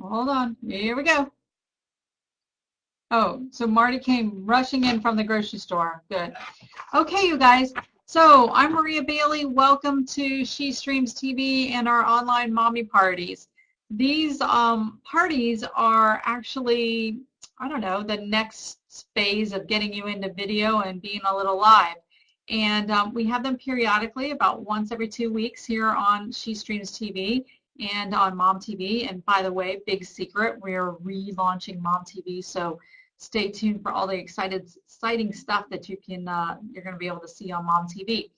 Hold on. Here we go. Oh, so Marty came rushing in from the grocery store. Good. Okay, you guys. So I'm Maria Bailey. Welcome to She Streams TV and our online mommy parties. These parties are actually, I don't know, the next phase of getting you into video and being a little live. And we have them periodically, about once every 2 weeks here on She Streams TV and on Mom TV. And by the way, big secret, we're relaunching Mom TV, so stay tuned for all the exciting stuff that you're going to be able to see on Mom TV.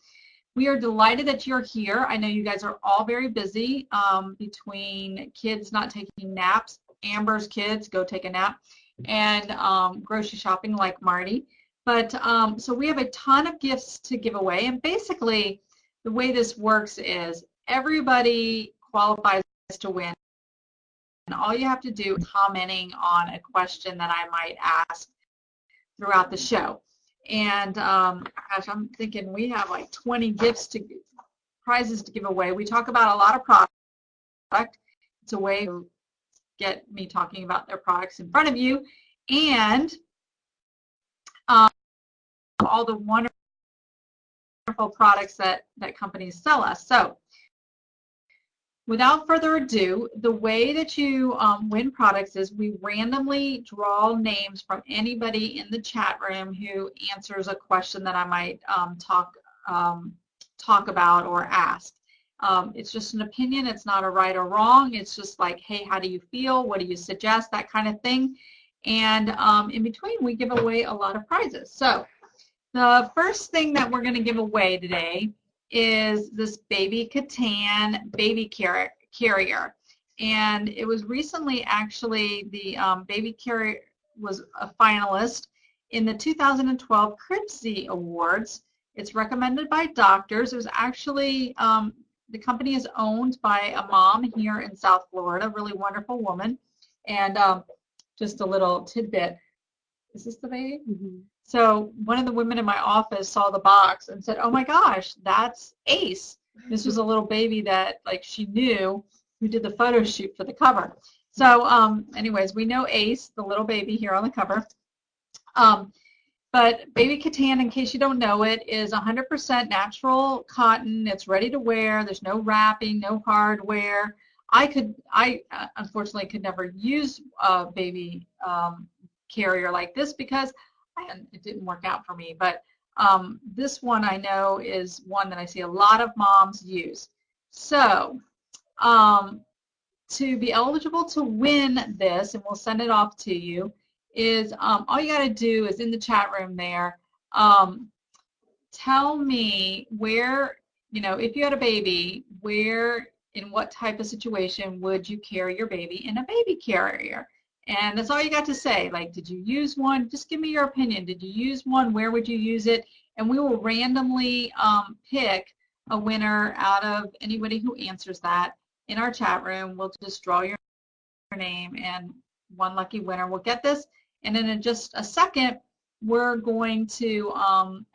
We are delighted that you're here. I know you guys are all very busy between kids not taking naps, Amber's kids go take a nap, and grocery shopping like Marty. But so we have a ton of gifts to give away, and basically the way this works is everybody qualifies to win. And all you have to do is commenting on a question that I might ask throughout the show. And gosh, I'm thinking we have like 20 prizes to give away. We talk about a lot of product. It's a way to get me talking about their products in front of you, and all the wonderful products that companies sell us. So without further ado, the way that you win products is we randomly draw names from anybody in the chat room who answers a question that I might talk about or ask. It's just an opinion. It's not a right or wrong. It's just like, hey, how do you feel? What do you suggest? That kind of thing. And in between, we give away a lot of prizes. So the first thing that we're going to give away today is this Baby Katan baby carrier. And it was recently actually, the baby carrier was a finalist in the 2012 Cribsy Awards. It's recommended by doctors. It was actually, the company is owned by a mom here in South Florida, really wonderful woman. And just a little tidbit. Is this the baby? Mm-hmm. So one of the women in my office saw the box and said, oh my gosh, that's Ace. This was a little baby that like she knew who did the photo shoot for the cover. So anyways, we know Ace, the little baby here on the cover. But Baby Katan, in case you don't know it, is 100% natural cotton. It's ready to wear. There's no wrapping, no hardware. I unfortunately could never use a baby carrier like this because it didn't work out for me. But this one I know is one that I see a lot of moms use. So to be eligible to win this, and we'll send it off to you, is all you got to do is in the chat room there, tell me where, if you had a baby, where, in what type of situation would you carry your baby in a baby carrier? And that's all you got to say. Like, did you use one? Just give me your opinion. Did you use one? Where would you use it? And we will randomly pick a winner out of anybody who answers that in our chat room. We'll just draw your name, and one lucky winner will get this. And then in just a second, we're going to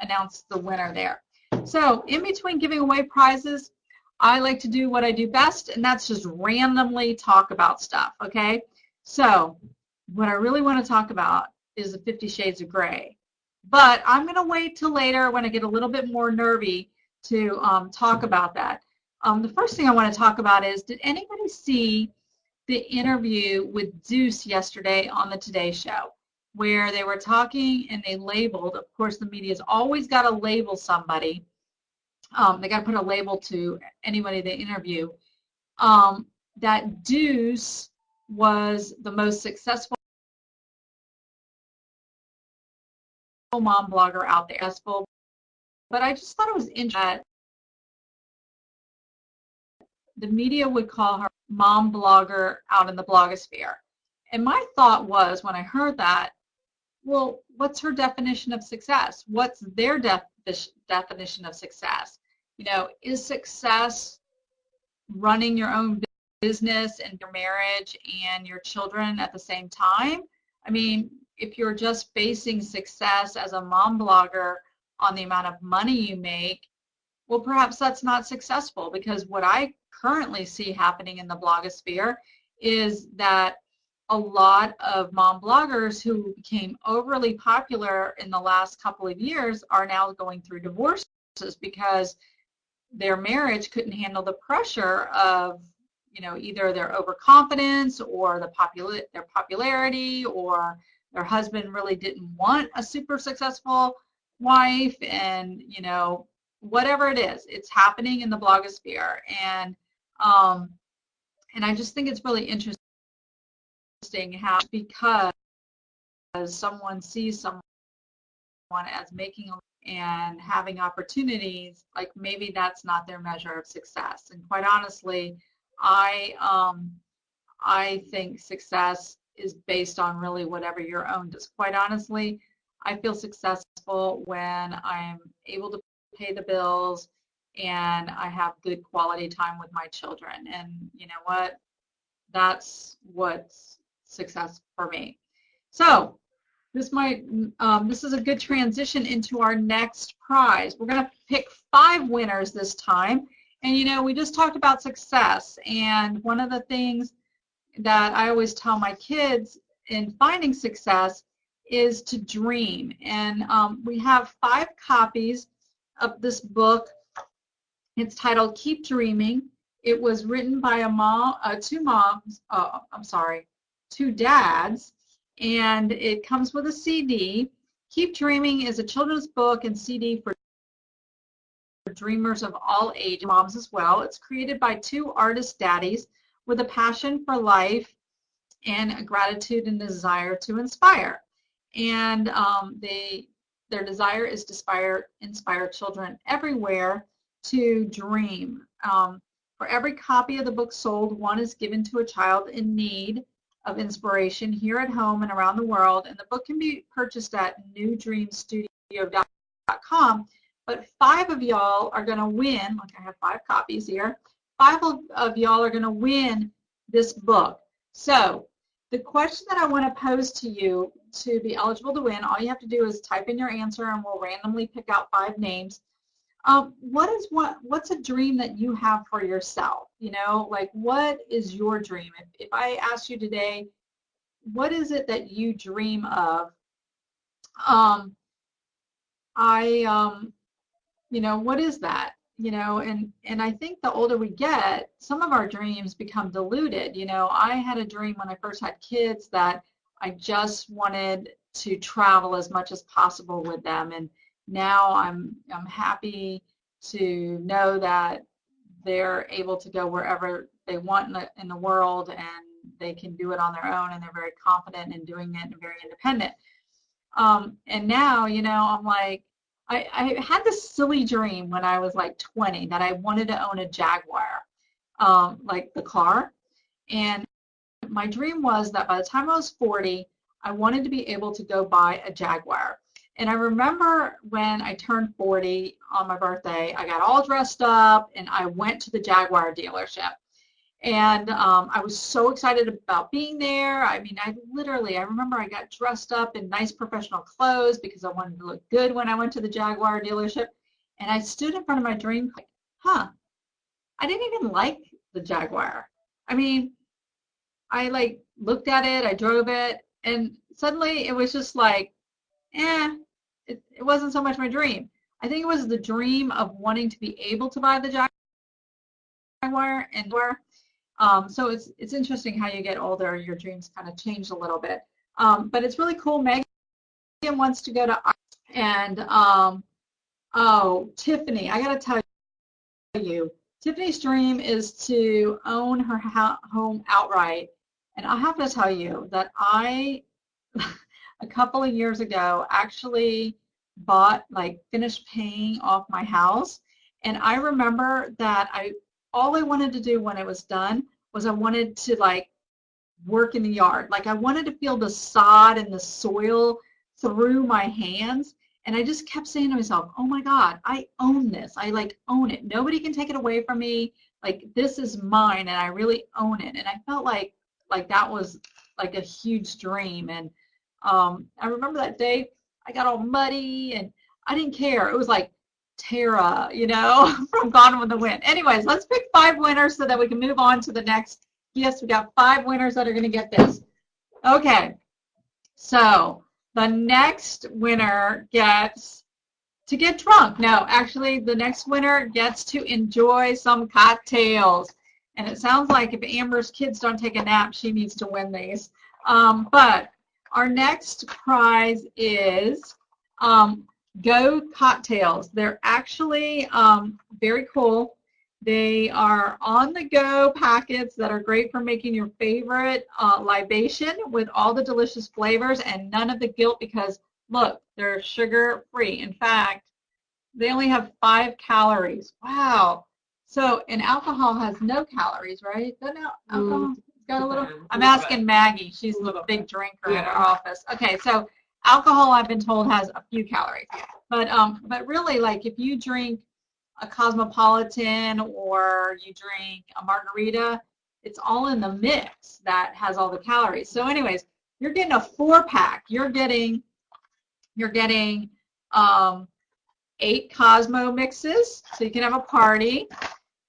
announce the winner there. So in between giving away prizes, I like to do what I do best, and that's just randomly talk about stuff, okay? So what I really want to talk about is the 50 Shades of Grey. But I'm going to wait till later when I get a little bit more nervy to talk about that. The first thing I want to talk about is, did anybody see the interview with Zeus yesterday on the Today Show, where they were talking and they labeled, of course the media's always got to label somebody. They got to put a label to anybody they interview. That Zeus was the most successful mom blogger out there. But I just thought it was interesting that the media would call her mom blogger out in the blogosphere. And my thought was, when I heard that, well, what's her definition of success? What's their definition of success? Is success running your own business and your marriage and your children at the same time? I mean, if you're just basing success as a mom blogger on the amount of money you make, well, perhaps that's not successful, because what I currently see happening in the blogosphere is that a lot of mom bloggers who became overly popular in the last couple of years are now going through divorces because their marriage couldn't handle the pressure of, you know, either their overconfidence or their popularity, or their husband really didn't want a super successful wife, and, you know, whatever it is, it's happening in the blogosphere. And I just think it's really interesting how, because someone sees someone as making and having opportunities, like maybe that's not their measure of success. And quite honestly, I think success is based on really whatever your own does. Quite honestly, I feel successful when I'm able to pay the bills and I have good quality time with my children. And you know what? That's what's success for me. So this is a good transition into our next prize. We're going to pick 5 winners this time. And you know, we just talked about success, and one of the things that I always tell my kids in finding success is to dream. And we have 5 copies of this book. It's titled Keep Dreaming. It was written by two dads, and it comes with a CD. Keep Dreaming is a children's book and CD for dreamers of all ages, moms as well. It's created by 2 artist daddies with a passion for life and a gratitude and desire to inspire. And their desire is to inspire children everywhere to dream. For every copy of the book sold, 1 is given to a child in need of inspiration here at home and around the world. And the book can be purchased at newdreamstudio.com. But 5 of y'all are going to win. Like, I have 5 copies here. 5 of y'all are going to win this book. So the question that I want to pose to you to be eligible to win, all you have to do is type in your answer, and we'll randomly pick out 5 names. What's a dream that you have for yourself? You know, like, what is your dream? If I asked you today, what is it that you dream of? You know, what is that? You know, and I think the older we get, some of our dreams become diluted. You know, I had a dream when I first had kids that I just wanted to travel as much as possible with them, and now I'm happy to know that they're able to go wherever they want in the world, and they can do it on their own, and they're very confident in doing it and very independent. And now, you know, I'm like, I had this silly dream when I was like 20 that I wanted to own a Jaguar, like the car. And my dream was that by the time I was 40, I wanted to be able to go buy a Jaguar. And I remember when I turned 40 on my birthday, I got all dressed up and I went to the Jaguar dealership. And I was so excited about being there. I mean, I remember I got dressed up in nice professional clothes because I wanted to look good when I went to the Jaguar dealership. And I stood in front of my dream like, I didn't even like the Jaguar. I mean, I like looked at it, I drove it, and suddenly it was just like, it wasn't so much my dream. I think it was the dream of wanting to be able to buy the Jaguar and where. So it's interesting how you get older, your dreams kind of change a little bit. But it's really cool. Megan wants to go to, and Tiffany, I got to tell you, Tiffany's dream is to own her home outright. And I have to tell you that I, a couple of years ago, actually finished paying off my house. And I remember that all I wanted to do when it was done was I wanted to work in the yard. Like, I wanted to feel the sod and the soil through my hands. And I just kept saying to myself, oh my God, I own this. I own it. Nobody can take it away from me. Like, this is mine and I really own it. And I felt like that was like a huge dream. And I remember that day I got all muddy and I didn't care. It was like Tara, you know, from Gone with the Wind. Anyways, let's pick 5 winners so that we can move on to the next gifts. We got 5 winners that are going to get this. Okay, so the next winner gets to get drunk. No, actually, the next winner gets to enjoy some cocktails. And it sounds like if Amber's kids don't take a nap, she needs to win these. But our next prize is Go Cocktails. They're actually very cool. They are on-the-go packets that are great for making your favorite libation with all the delicious flavors and none of the guilt because, look, they're sugar-free. In fact, they only have 5 calories. Wow. So, and alcohol has no calories, right? Doesn't alcohol got a little? I'm asking Maggie. She's a big drinker in our office. Okay, so alcohol, I've been told, has a few calories. But really, like if you drink a Cosmopolitan or you drink a margarita, it's all in the mix that has all the calories. So anyways, you're getting a 4-pack. You're getting 8 Cosmo mixes, so you can have a party.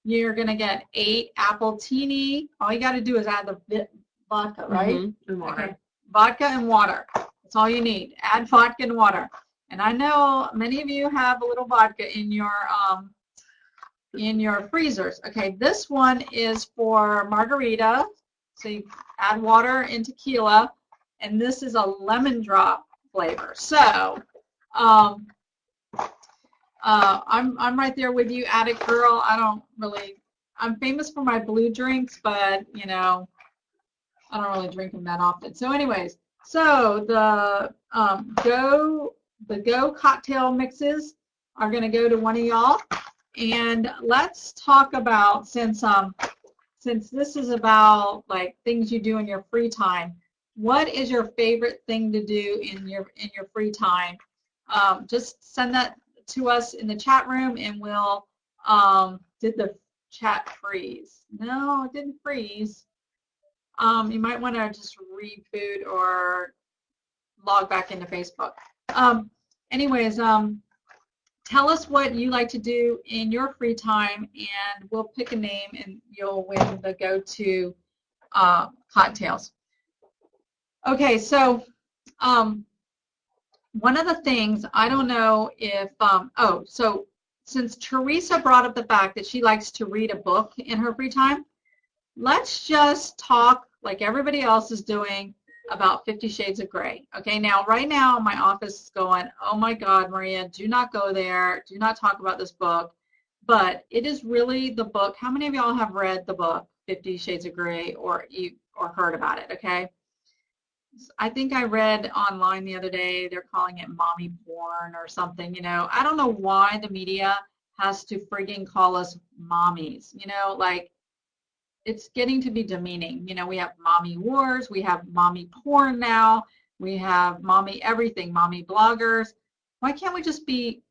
You're going to get 8 Appletini. All you got to do is add the vodka, right? And water. Okay. Vodka and water. That's all you need. Add vodka and water. And I know many of you have a little vodka in your freezers. Okay, this one is for margarita. So you add water and tequila. And this is a lemon drop flavor. So I'm right there with you, Addict Girl. I'm famous for my blue drinks, but, you know, I don't really drink them that often. So anyways, so the Go cocktail mixes are going to go to one of y'all. And let's talk about, since this is about like things you do in your free time, what is your favorite thing to do in your free time? Just send that to us in the chat room, and we'll did the chat freeze? No, it didn't freeze. You might want to just reboot or log back into Facebook. Anyways, tell us what you like to do in your free time, and we'll pick a name, and you'll win the go-to cocktails. Okay, so one of the things, I don't know if, so since Teresa brought up the fact that she likes to read a book in her free time, let's just talk like everybody else is doing about 50 Shades of Grey. Okay, now right now my office is going, oh my God, Maria, do not go there. Do not talk about this book. But it is really the book. How many of y'all have read the book 50 Shades of Grey or heard about it? Okay. I think I read online the other day, they're calling it mommy porn or something, you know. I don't know why the media has to frigging call us mommies, you know, like it's getting to be demeaning. You know, we have mommy wars, we have mommy porn now, we have mommy everything, mommy bloggers. Why can't we just be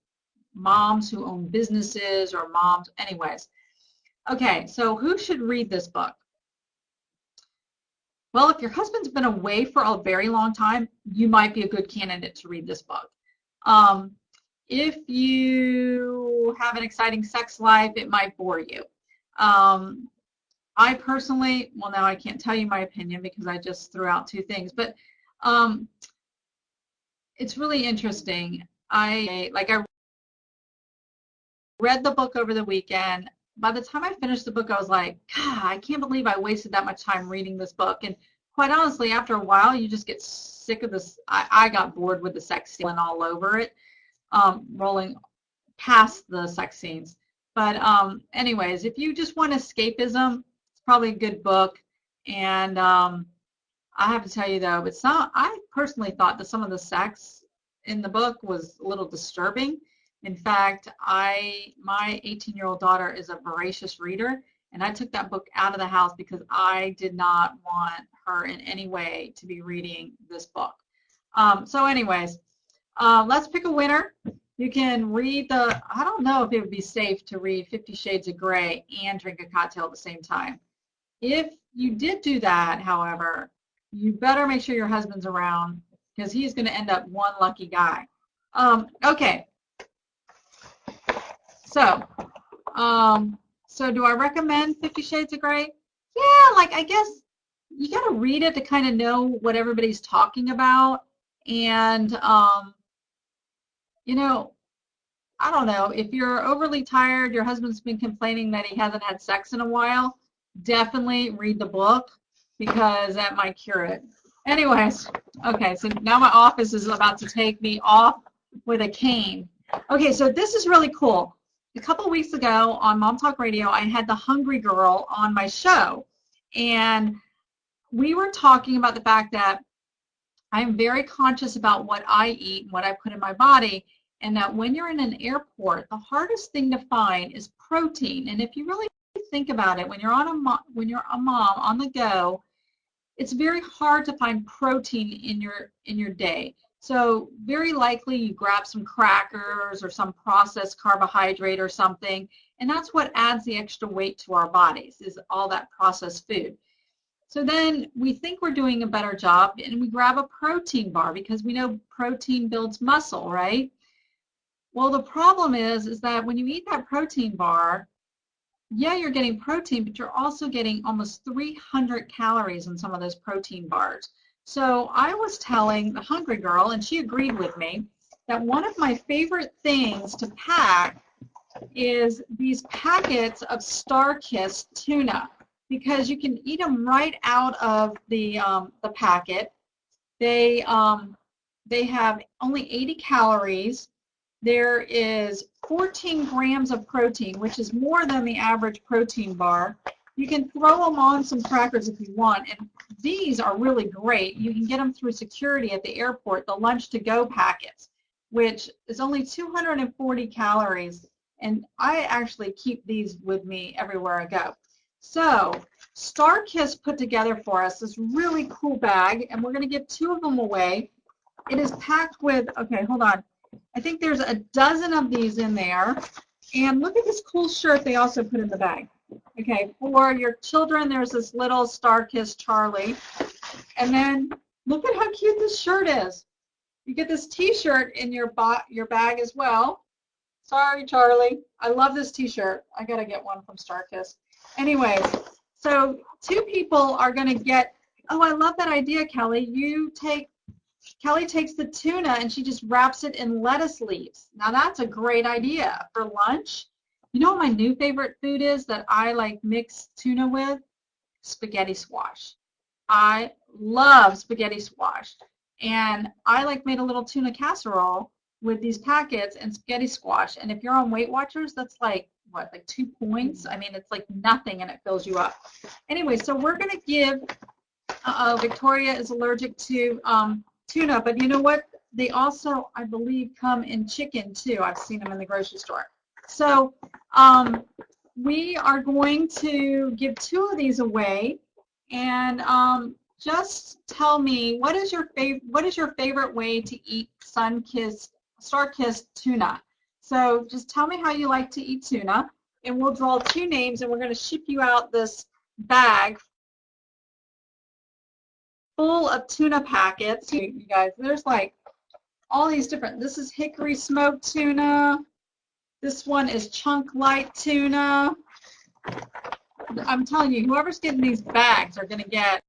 moms who own businesses or moms? Anyways, okay, so who should read this book? Well, if your husband's been away for a very long time, you might be a good candidate to read this book. If you have an exciting sex life, it might bore you. I personally, well, now I can't tell you my opinion because I just threw out 2 things, but it's really interesting. I read the book over the weekend. By the time I finished the book, I was like, God, I can't believe I wasted that much time reading this book. And quite honestly, after a while, you just get sick of this. I got bored with the sex scene all over it, rolling past the sex scenes. But anyways, if you just want escapism, it's probably a good book. And I have to tell you, though, I personally thought that some of the sex in the book was a little disturbing. In fact, my 18-year-old daughter is a voracious reader, and I took that book out of the house because I did not want her in any way to be reading this book. So anyways, let's pick a winner. You can read I don't know if it would be safe to read 50 Shades of Grey and drink a cocktail at the same time. If you did do that, however, you better make sure your husband's around because he's going to end up one lucky guy. Okay. So do I recommend 50 Shades of Grey? yeah, like I guess you got to read it to kind of know what everybody's talking about. And, you know, I don't know, if you're overly tired, your husband's been complaining that he hasn't had sex in a while, definitely read the book because that might cure it. Anyways, okay, so now my office is about to take me off with a cane. Okay, so this is really cool. A couple of weeks ago on Mom Talk Radio, I had the Hungry Girl on my show, and we were talking about the fact that I'm very conscious about what I eat and what I put in my body, and that when you're in an airport, the hardest thing to find is protein. And if you really think about it, when you're a mom on the go, it's very hard to find protein in your day. So very likely you grab some crackers or some processed carbohydrate or something, and that's what adds the extra weight to our bodies, is all that processed food. So then we think we're doing a better job, and we grab a protein bar because we know protein builds muscle, right? Well, the problem is that when you eat that protein bar, yeah, you're getting protein, but you're also getting almost 300 calories in some of those protein bars. So I was telling the Hungry Girl, and she agreed with me, that one of my favorite things to pack is these packets of StarKist tuna, because you can eat them right out of the packet. They have only 80 calories. There is 14 grams of protein, which is more than the average protein bar. You can throw them on some crackers if you want, and these are really great. You can get them through security at the airport, the lunch to go packets, which is only 240 calories, and I actually keep these with me everywhere I go. So StarKist put together for us this really cool bag, and we're going to give 2 of them away. It is packed with, okay, hold on. I think there's a dozen of these in there. And look at this cool shirt they also put in the bag. Okay, for your children, there's this little StarKist Charlie. And then look at how cute this shirt is. You get this t-shirt in your bag as well. Sorry, Charlie. I love this t-shirt. I got to get one from StarKist. Anyways, so 2 people are going to get, oh, I love that idea, Kelly. Kelly takes the tuna and she just wraps it in lettuce leaves. Now that's a great idea for lunch. You know what my new favorite food is that I like mix tuna with? Spaghetti squash. I love spaghetti squash. And I made a little tuna casserole with these packets and spaghetti squash. And if you're on Weight Watchers, that's like 2 points? I mean, it's like nothing and it fills you up. Anyway, so we're going to give, Victoria is allergic to tuna, but you know what? They also, I believe, come in chicken too. I've seen them in the grocery store. So we are going to give 2 of these away, and just tell me, what is your favorite way to eat StarKist tuna? So just tell me how you like to eat tuna, and we'll draw 2 names, and we're going to ship you out this bag full of tuna packets. You guys, there's like all these different, this is hickory smoked tuna. This one is chunk light tuna. I'm telling you, whoever's getting these bags are going to get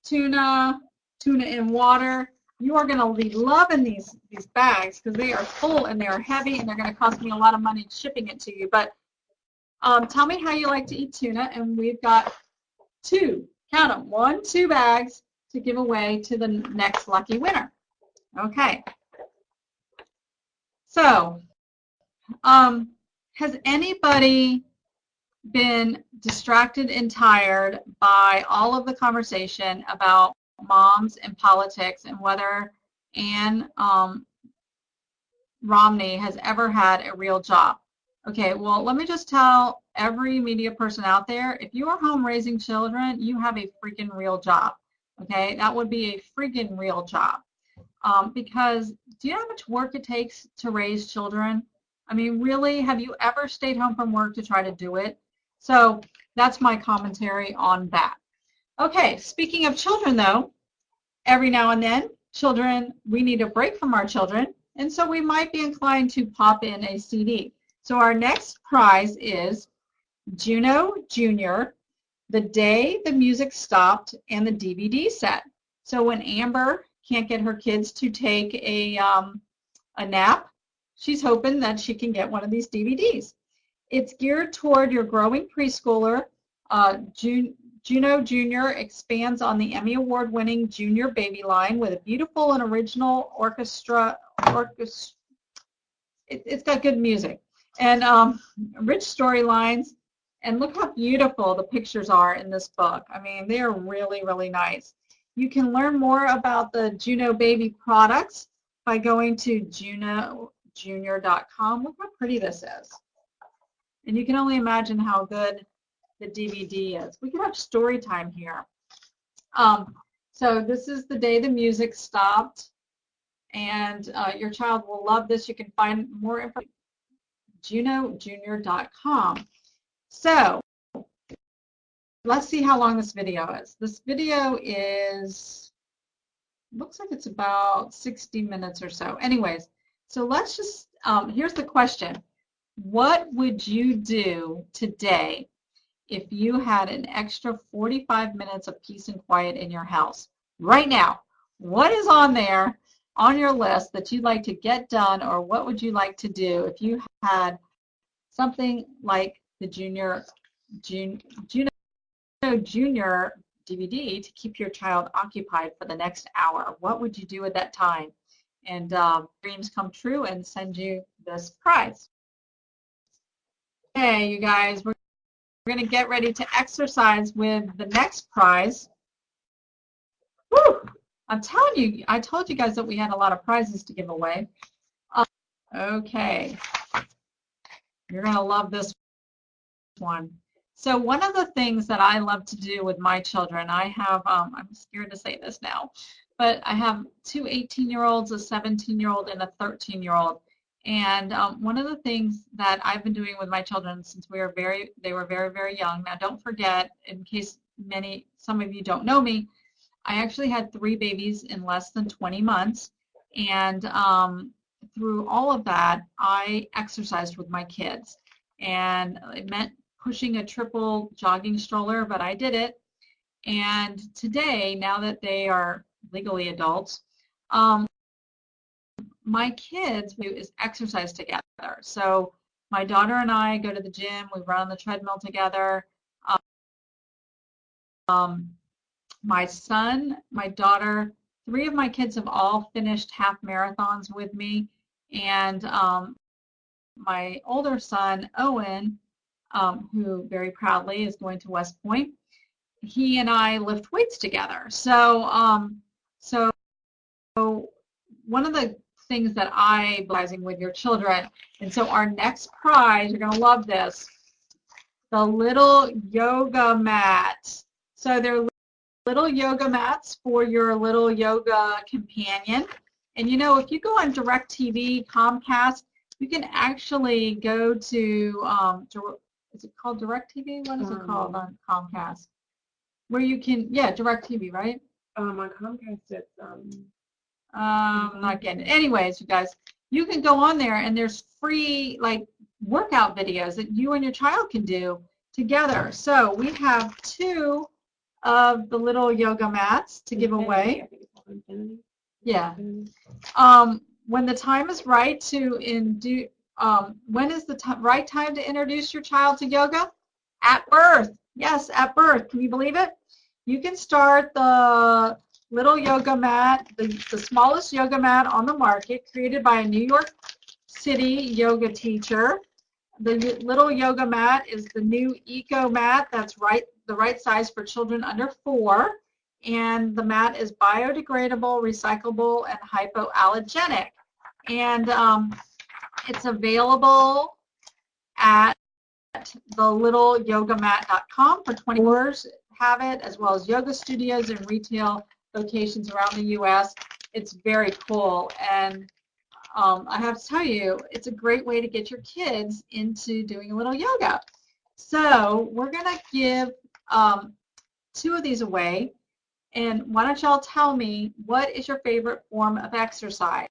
tuna in water. You are going to be loving these bags because they are full and they are heavy and they're going to cost me a lot of money shipping it to you. But tell me how you like to eat tuna, and we've got 2, count them, 1, 2 bags to give away to the next lucky winner. Okay. So, has anybody been distracted and tired by all of the conversation about moms and politics and whether Ann Romney has ever had a real job? Okay, well, let me just tell every media person out there, if you are home raising children, you have a freaking real job. Okay, that would be a freaking real job. Because do you know how much work it takes to raise children? I mean, really, have you ever stayed home from work to try to do it? So that's my commentary on that. Okay, speaking of children, though, every now and then, we need a break from our children, and so we might be inclined to pop in a CD. So our next prize is Juno Jr., The Day the Music Stopped, and the DVD set. So when Amber can't get her kids to take a nap, she's hoping that she can get one of these DVDs. It's geared toward your growing preschooler. Juno Jr. expands on the Emmy Award-winning Junior Baby line with a beautiful and original orchestra. It's got good music and rich storylines. And look how beautiful the pictures are in this book. I mean, they are really, really nice. You can learn more about the Juno Baby products by going to junojr.com. Look how pretty this is. And you can only imagine how good the DVD is. We could have story time here. So this is The Day the Music Stopped, and your child will love this. You can find more information at junojr.com. So let's see how long this video is. This video is, looks like it's about 60 minutes or so. Anyways, so let's just, here's the question. What would you do today if you had an extra 45 minutes of peace and quiet in your house? Right now, what is on there on your list that you'd like to get done, or what would you like to do if you had something like the Juno Jr. DVD to keep your child occupied for the next hour? What would you do at that time? And dreams come true and send you this prize. Okay, you guys, we're going to get ready to exercise with the next prize. Woo! I'm telling you, I told you guys that we had a lot of prizes to give away. Okay. You're going to love this one. So one of the things that I love to do with my children, I have, I'm scared to say this now, but I have two 18-year-olds, a 17-year-old, and a 13-year-old. And one of the things that I've been doing with my children since they were very, very young. Now, don't forget, in case some of you don't know me, I actually had 3 babies in less than 20 months. And through all of that, I exercised with my kids. And it meant pushing a triple jogging stroller, but I did it. And today, now that they are legally adults, my kids do is exercise together. So my daughter and I go to the gym, we run on the treadmill together. My son, my daughter, 3 of my kids have all finished half marathons with me. And my older son, Owen, who very proudly is going to West Point, he and I lift weights together. So, so one of the things that I realizing with your children, and so our next prize, you're going to love this, the little yoga mat. So they're little yoga mats for your little yoga companion. And you know, if you go on DirecTV, Comcast, you can actually go to, is it called DirecTV? What is it called on Comcast? Where you can, yeah, DirecTV, right? On Comcast, it's I'm not getting it. Anyways, you guys, you can go on there and there's free like workout videos that you and your child can do together. So we have 2 of the little yoga mats to give away. Yeah. When the time is right to when is the right time to introduce your child to yoga? At birth. Yes, at birth. Can you believe it? You can start the little yoga mat, the smallest yoga mat on the market, created by a New York City yoga teacher. The little yoga mat is the new Eco mat. That's the right size for children under 4. And the mat is biodegradable, recyclable, and hypoallergenic. And it's available at thelittleyogamat.com for 20 hours. Have it, as well as yoga studios and retail locations around the U.S. It's very cool, and I have to tell you, it's a great way to get your kids into doing a little yoga. So we're going to give 2 of these away, and why don't y'all tell me, what is your favorite form of exercise?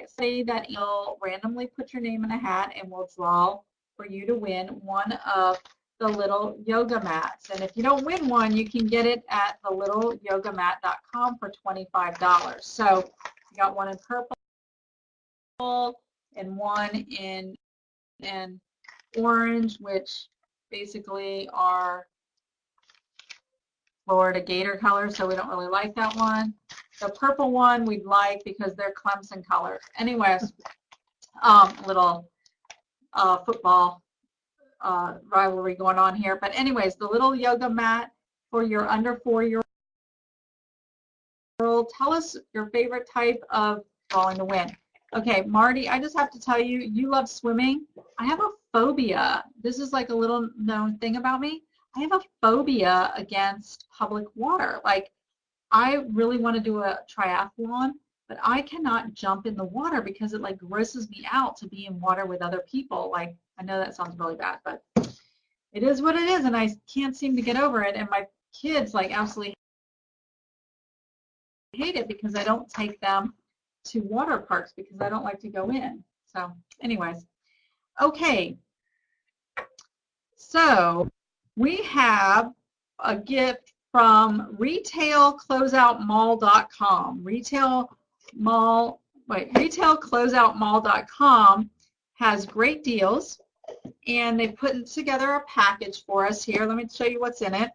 Say that you'll randomly put your name in a hat, and we'll draw for you to win one of the little yoga mats. And if you don't win one, you can get it at thelittleyogamat.com for $25. So you got one in purple and one in orange, which basically are Florida Gator colors, so we don't really like that one. The purple one we'd like because they're Clemson colors. Anyways, little football rivalry going on here. But anyways, the little yoga mat for your under 4-year-old. Tell us your favorite type of falling to win. Okay, Marty, I just have to tell you, you love swimming. I have a phobia. This is like a little known thing about me. I have a phobia against public water. Like, I really want to do a triathlon, but I cannot jump in the water because it like grosses me out to be in water with other people. Like, I know that sounds really bad, but it is what it is, and I can't seem to get over it. And my kids like absolutely hate it because I don't take them to water parks because I don't like to go in. So anyways, okay. So we have a gift from retailcloseoutmall.com. Retailcloseoutmall.com has great deals, and they put together a package for us here. Let me show you what's in it.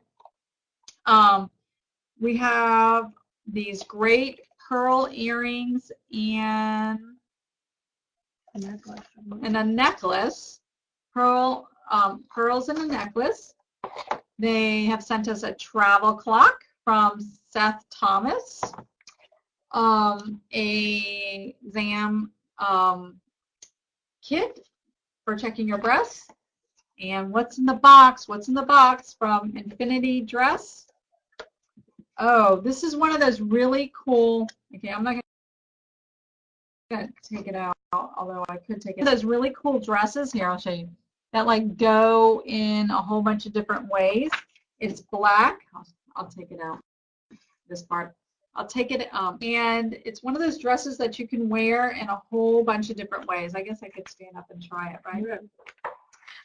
We have these great pearl earrings and a necklace, pearls in a necklace. They have sent us a travel clock from Seth Thomas, a exam kit for checking your breasts, and what's in the box? What's in the box from Infinity Dress? Oh, this is one of those really cool, okay, I'm not going to take it out, although I could take it. Those really cool dresses, here, I'll show you, that like go in a whole bunch of different ways. It's black. I'll take it out, this part. I'll take it, and it's one of those dresses that you can wear in a whole bunch of different ways. I guess I could stand up and try it, right?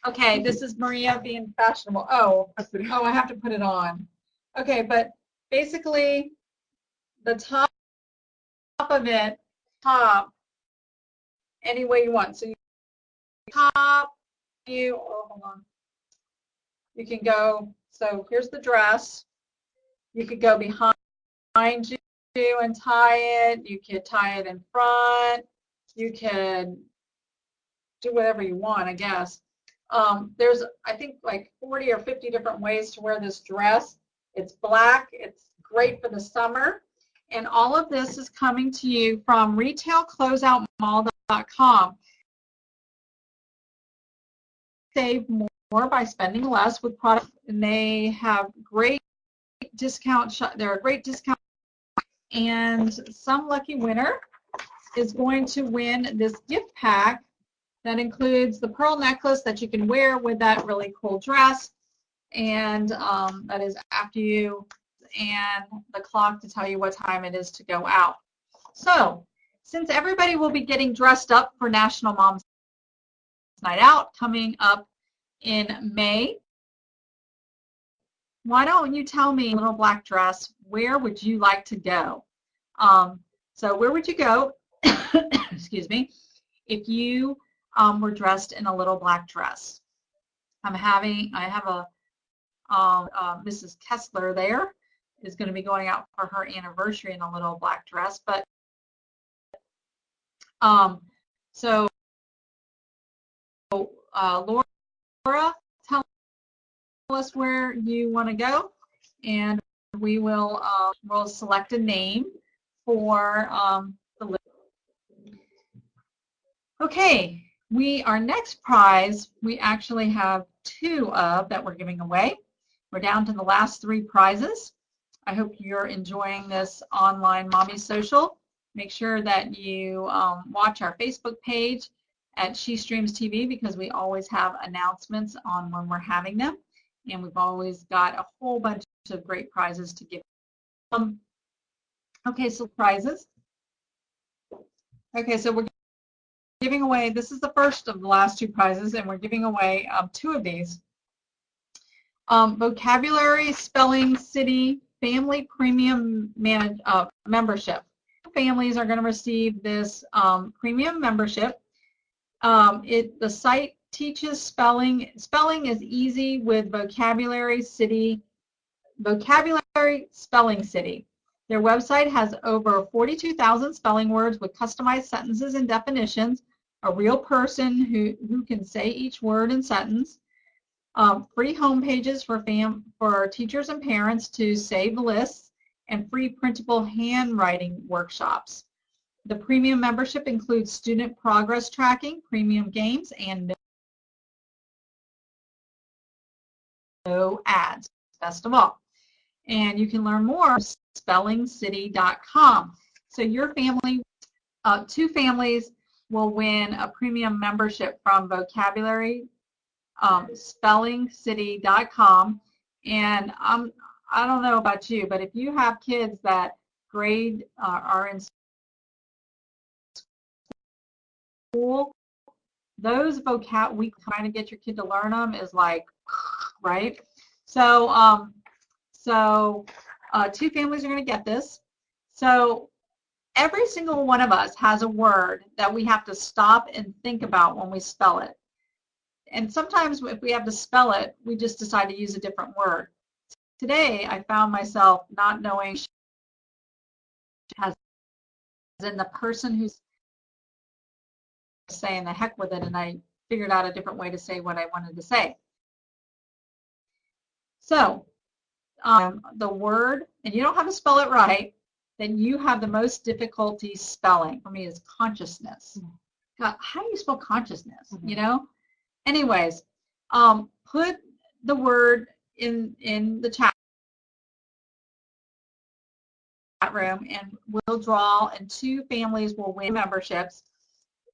Okay, this is Maria being fashionable. Oh, I have to put it on. Okay, but basically, the top of it, any way you want. So you hold on. You can go, so here's the dress. You could go behind you and tie it. You could tie it in front. You could do whatever you want, I guess. There's, I think, like 40 or 50 different ways to wear this dress. It's black. It's great for the summer. And all of this is coming to you from retailcloseoutmall.com. Save more by spending less with products, and they have great discount. They're a great discount, and some lucky winner is going to win this gift pack that includes the pearl necklace that you can wear with that really cool dress, and that is after you, and the clock to tell you what time it is to go out. So since everybody will be getting dressed up for National Mom's Night Out coming up in May, why don't you tell me, little black dress, where would you like to go? So where would you go, excuse me, if you were dressed in a little black dress? I have a Mrs. Kessler there is going to be going out for her anniversary in a little black dress, but so Laura, tell us where you want to go, and we will we'll select a name for the list. Okay, our next prize, we actually have 2 of that we're giving away. We're down to the last 3 prizes. I hope you're enjoying this online Mommy Social. Make sure that you watch our Facebook page at She Streams TV, because we always have announcements on when we're having them, and we've always got a whole bunch of great prizes to give. Okay, so prizes. Okay, so we're giving away, this is the first of the last 2 prizes, and we're giving away 2 of these. Vocabulary Spelling City Family Premium Membership. Families are going to receive this premium membership. The site teaches spelling. Spelling is easy with Vocabulary Spelling City. Their website has over 42,000 spelling words with customized sentences and definitions, a real person who can say each word and sentence, free home pages for teachers and parents to save lists, and free printable handwriting workshops. The premium membership includes student progress tracking, premium games, and no ads, best of all. And you can learn more at spellingcity.com. So your family, 2 families will win a premium membership from Vocabulary spellingcity.com. And I don't know about you, but if you have kids that are in school, those vocab we trying to get your kid to learn them is like, right? So 2 families are going to get this. So every single one of us has a word that we have to stop and think about when we spell it. And sometimes if we have to spell it, we just decide to use a different word. Today, I found myself not knowing as in the person who's saying the heck with it, and I figured out a different way to say what I wanted to say. So the word, and you don't have to spell it right, then you have the most difficulty spelling. For me, is consciousness. God, how do you spell consciousness? You know? Anyways, put the word in the chat room, and we'll draw, and 2 families will win memberships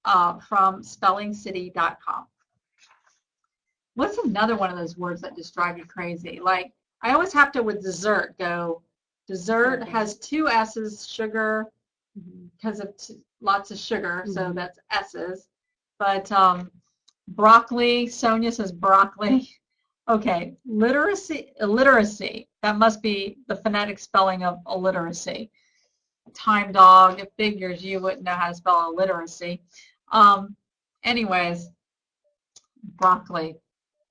from spellingcity.com. What's another one of those words that just drive you crazy? Like, I always have to, with dessert, go, dessert has 2 S's, sugar, because of lots of sugar, so that's S's. But broccoli, Sonia says broccoli. Okay, illiteracy, that must be the phonetic spelling of illiteracy. Time dog, it figures you wouldn't know how to spell illiteracy. Anyways, broccoli.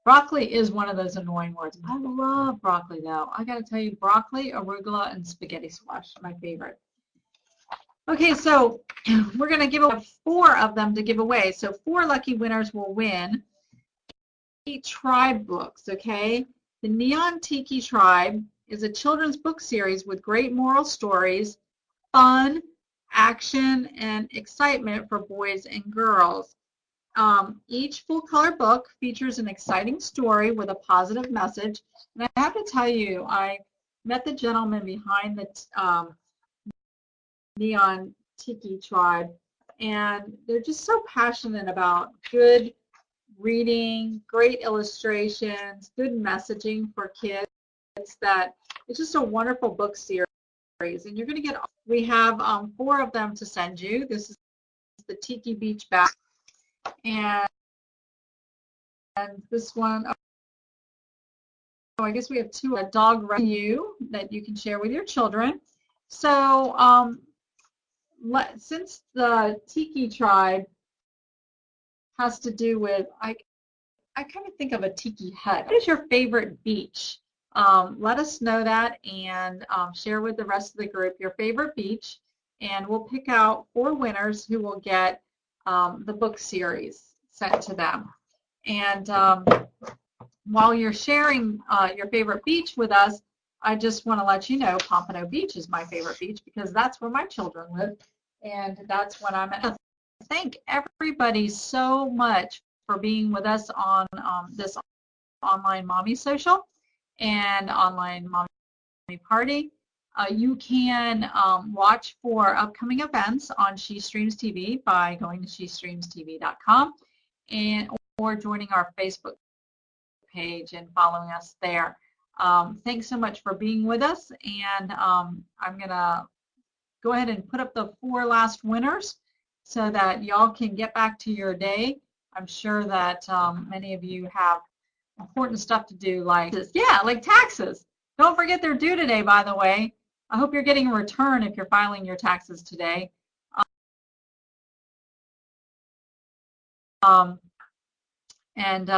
Broccoli is one of those annoying words. I love broccoli, though. I got to tell you, broccoli, arugula, and spaghetti squash are my favorite. Okay, so we're going to give away 4 of them to give away. So 4 lucky winners will win Tribe books, okay? The Neon Tiki Tribe is a children's book series with great moral stories, fun, action, and excitement for boys and girls. Each full-color book features an exciting story with a positive message. And I have to tell you, I met the gentleman behind the Neon Tiki Tribe, and they're just so passionate about good reading, great illustrations, good messaging for kids, that it's just a wonderful book series. And you're going to get, we have 4 of them to send you. This is the Tiki Beach bag. And this one, oh, I guess we have 2, a dog rescue that you can share with your children. So since the Tiki Tribe has to do with, I kind of think of a tiki hut. What is your favorite beach? Let us know that, and share with the rest of the group your favorite beach, and we'll pick out 4 winners who will get the book series sent to them. And while you're sharing your favorite beach with us, I just want to let you know Pompano Beach is my favorite beach because that's where my children live, and that's when I'm at. Thank everybody so much for being with us on this online mommy social and online mommy party. You can watch for upcoming events on She Streams TV by going to shestreamstv.com or joining our Facebook page and following us there. Thanks so much for being with us, and I'm going to go ahead and put up the 4 last winners so that y'all can get back to your day. I'm sure that many of you have important stuff to do, like taxes. Don't forget they're due today, by the way. I hope you're getting a return if you're filing your taxes today. And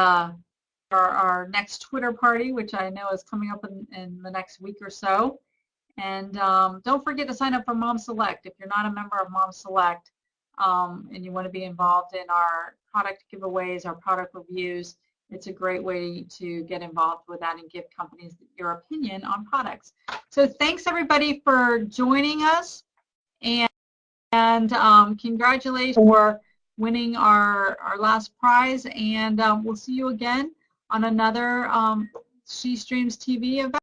our next Twitter party, which I know is coming up in the next week or so. And don't forget to sign up for Mom Select. If you're not a member of Mom Select and you want to be involved in our product giveaways, our product reviews, it's a great way to get involved with that and give companies your opinion on products. So thanks everybody for joining us, and congratulations for winning our last prize, and we'll see you again on another She Streams TV event.